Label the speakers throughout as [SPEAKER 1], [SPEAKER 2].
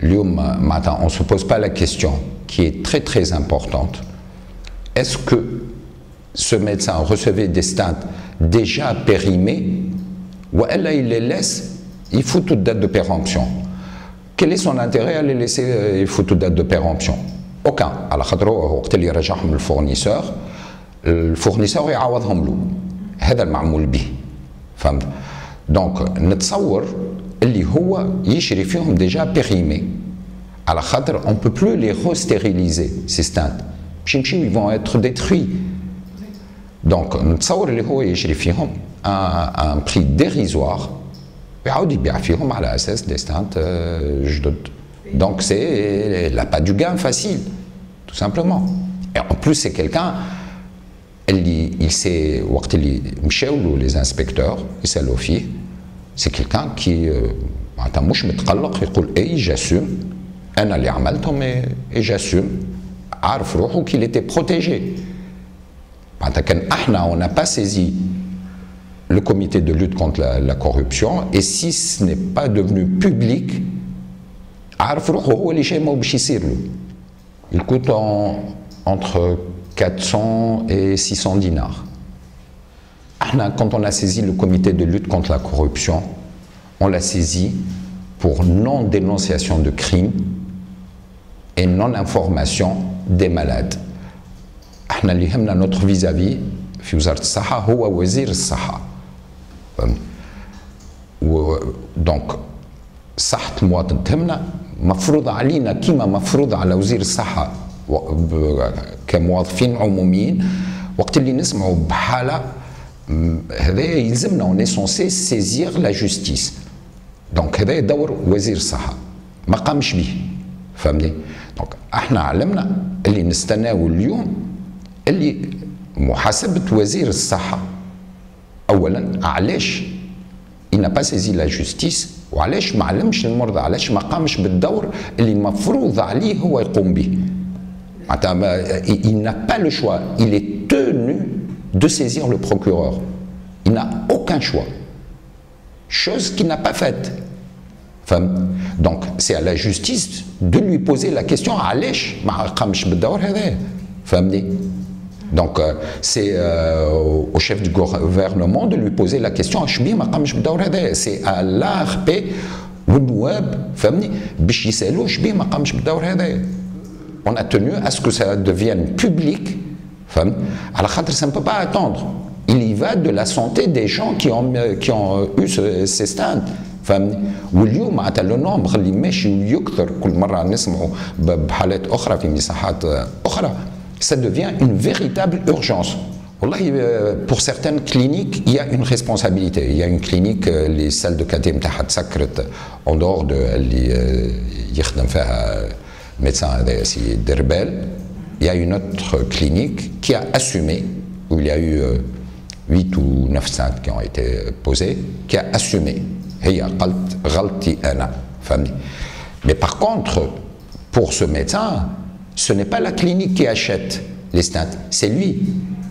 [SPEAKER 1] on ne se pose pas la question qui est très très importante. Est-ce que ce médecin recevait des stents déjà périmés ou elle il les laisse, il faut toute date de péremption. Quel est son intérêt à les laisser, il faut toute date de péremption? Aucun. على خاطر وقت اللي يرجعهم الفورنيسور يعوضهم له. هذا المعمول به. فهمت؟ دونك نتصور اللي هو يشري فيهم déjà périmés. على خاطر on peut plus les restériliser ces stents. Ils vont être détruits. Donc نتصور اللي هو يشري فيهم à un prix dérisoire. ويعاود يبيع فيهم على اساس des stents جدد. Donc c'est pas du gain facile, tout simplement. Et en plus c'est quelqu'un, il sait, وقت اللي مشاو les inspecteurs يسالوا فيه, c'est quelqu'un qui معناتها مش متقلق, يقول اي j'assume, انا اللي عملتهم et j'assume, عارف روحه qu'il était protégé. معناتها كان احنا on n'a pas saisi le comité de lutte contre la corruption, et si ce n'est pas devenu public, il coûte entre 400 et 600 dinars. Quand on a saisi le comité de lutte contre la corruption, on l'a saisi pour non-dénonciation de crimes et non-information des malades. Notre vis-à-vis, في وزارة الصحة هو وزير الصحة. Donc, صحة المواطن تهمنا, مفروض علينا كما مفروض على وزير الصحة كموظفين عموميين. وقت اللي نسمعوا بحالة هذا يلزمنا, on est censé saisir la justice. Donc هذا دور وزير الصحة ما قامش به, فهمني؟ دونك احنا علمنا اللي نستناو اليوم اللي محاسبة وزير الصحة. أولا علاش il n'a pas saisi la justice, وعلاش ما علمش المرضى, علاش ما قامش بالدور اللي المفروض عليه هو يقوم به. Il n'a pas le choix, il est tenu de saisir le procureur. Il n'a aucun choix. Chose qu'il n'a pas faite. Donc c'est à la justice de lui poser la question, علاش ما قامش بالدور هذا, فهمني؟ Donc c'est au chef du gouvernement de lui poser la question, c'est à l'ARP والنواب, فهمني, باش يسالوه شبيه ما قامش بالدور هذا. On a tenu à ce que ça devienne public, فهمت, على خاطر ça ne peut pas attendre. Il y va de la santé des gens qui ont eu ces stents, فهمني. واليوم معناتها لو نومبر اللي ماشي ويكثر, كل مره نسمعوا بحالات اخرى في مساحات اخرى, ça devient une véritable urgence. Pour certaines cliniques, il y a une responsabilité. Il y a une clinique, les salles de caté en dehors de médecin d'Herbel. Il y a une autre clinique qui a assumé, où il y a eu 8 ou 9 stents qui ont été posés, qui a assumé. Mais par contre, pour ce médecin, ce n'est pas la clinique qui achète les stents, c'est lui.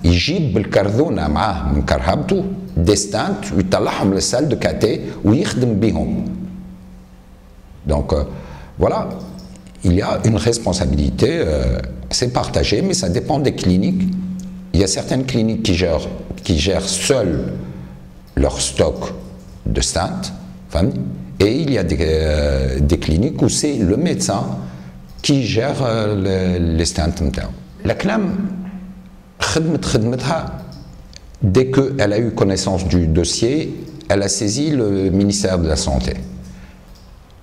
[SPEAKER 1] Il جيب بالكرذونة معاه من كرهبته des stents ويطلعهم للسال de caté ويخدم بهم. Donc voilà, il y a une responsabilité, c'est partagé, mais ça dépend des cliniques. Il y a certaines cliniques qui gèrent seules leur stock de stents, et il y a des cliniques où c'est le médecin qui gère les stents. La CNAM, dès qu'elle a eu connaissance du dossier, elle a saisi le ministère de la Santé.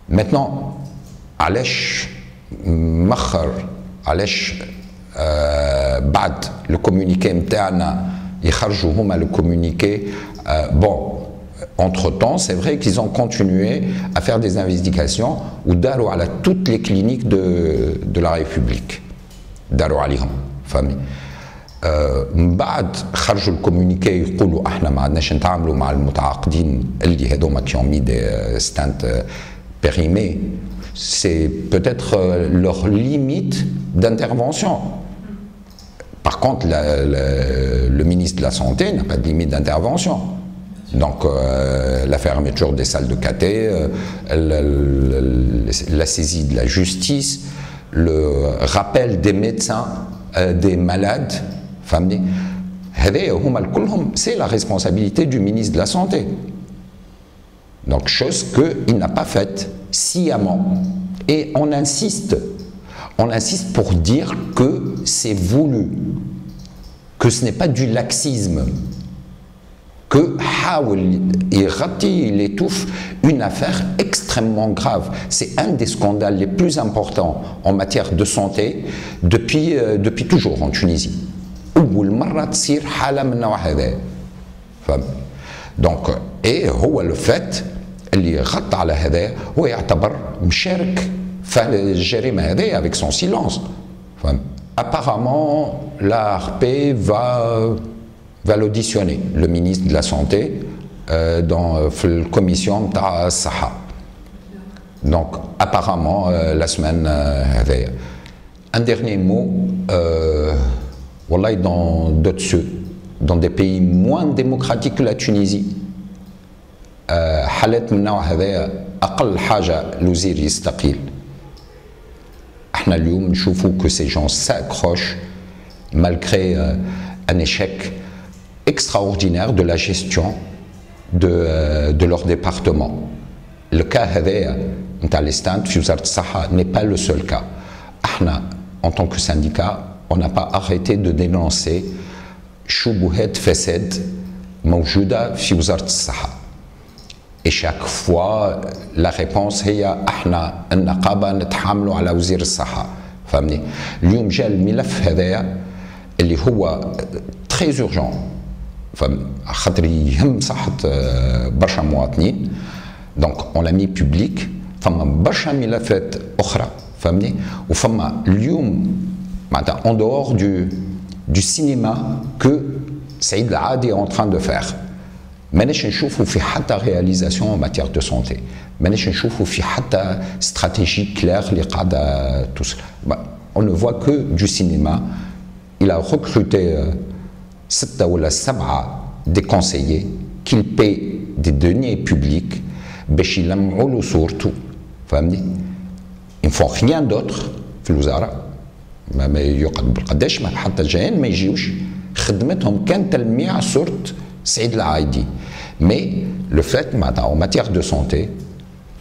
[SPEAKER 1] Maintenant, علاش مخر, علاش بعد le communiqué متاعنا يخرجوا هما le communiqué, bon, entre-temps, c'est vrai qu'ils ont continué à faire des investigations ou داروا على toutes les cliniques de la République. داروا عليهم, فهمي. من بعد خرجوا الكومونيكي يقولوا احنا ما عندناش نتعاملوا مع المتعاقدين اللي هذوما qui ont mis des stents périmés. C'est peut-être leur limite d'intervention. Par contre, le ministre de la Santé n'a pas de limite d'intervention. Donc la fermeture des salles de caté, la saisie de la justice, le rappel des médecins, des malades, c'est la responsabilité du ministre de la Santé. Donc chose qu'il n'a pas faite sciemment. Et on insiste pour dire que c'est voulu, que ce n'est pas du laxisme, que il étouffe une affaire extrêmement grave. C'est un des scandales les plus importants en matière de santé depuis toujours en Tunisie. Donc, et le fait اللي غطى على هذا هو يعتبر مشارك في الجريمة هذه avec son silence. Apparemment, l'ARP va l'auditionner, le ministre de la Santé, dans la commission de Saha. Donc, apparemment, la semaine هذه. Un dernier mot, والله dans des pays moins démocratiques que la Tunisie, حالات من النوع هذا أقل حاجة الوزير يستقيل. احنا اليوم نشوفوا que ces gens s'accrochent malgré un échec extraordinaire de la gestion de leur département. Le cas هذا نتاع لي ستاند في وزارة الصحة n'est pas le seul cas. احنا en tant que syndicat on n'a pas arrêté de dénoncer شبهات فساد موجودة في وزارة الصحة. Et chaque fois, la réponse هي احنا النقابة نتحاملوا على وزير الصحة. فهمني؟ اليوم جاء الملف هذايا اللي هو très urgent. خاطر يهم صحة برشا مواطنين. Donc on l'a mis public. فما برشا ملفات أخرى. فهمني؟ وفما اليوم معناتها en dehors du cinéma que Saïd El-Aadi est en train de faire. مانيش نشوفوا في حتى réalisation en matière de santé. مانيش نشوفوا في حتى stratégie claire اللي قاعدة tous. On ne voit que du cinéma. Il a recruté 6 ou 7 des conseillers qu'il paie des deniers publics باش يلمعوا له صورته. فهمني؟ Ils ne font rien d'autre في الوزارة. ما يقعد بالقداش ما حتى جايين ما يجيوش خدمتهم كان تلميع صورة سعيد العايدي. Mais le fait, en matière de santé,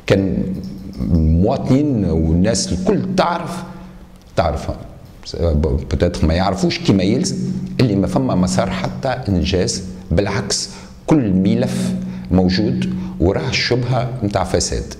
[SPEAKER 1] كان المواطنين والناس الكل تعرف peut-être ما يعرفوش كيما يلزم اللي ما فما مسار حتى انجاز. بالعكس كل ملف موجود وراه الشبهه نتاع فساد.